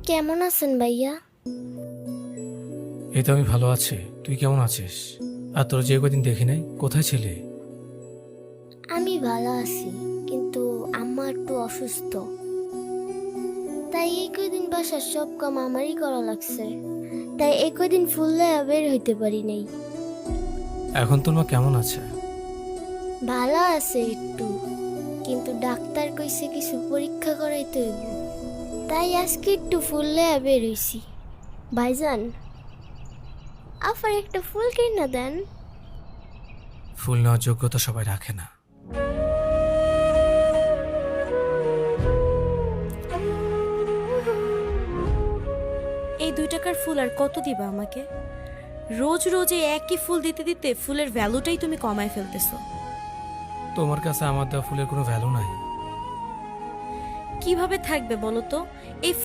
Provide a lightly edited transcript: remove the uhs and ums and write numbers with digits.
কেমন আছেন ভাইয়া? এই তো আমি ভালো আছি। তুই কেমন আছিস? আর তোর যে কদিন দেখি নাই, কোথায় ছিলি? আমি ভালো আছি, কিন্তু আম্মা একটু অসুস্থ, তাই এই কয়দিন বাসার সব কাম আমারই করা লাগছে। তাই এই কয়দিন ফুললে বের হইতে পারি নাই। এখন তোর মা কেমন আছে? ভালো আছে একটু, কিন্তু ডাক্তার কইছে কিছু পরীক্ষা করাইতে হইব, তাই আজকে একটু ফুললে বের হইছি। ভাইজান, আফার একটা ফুল কিনা দেন। ফুল নেওয়ার যোগ্যতা সবাই রাখে না। এই 2 টাকার ফুল আর কত দিবা আমাকে? রোজ রোজ এই একই ফুল দিতে দিতে ফুলের ভ্যালুটাই তুমি কমায় ফেলতেছো। তোমার কাছে আমার দেওয়া ফুলের কোনো ভ্যালু নাই। কিভাবে থাকবে বলো তো? এই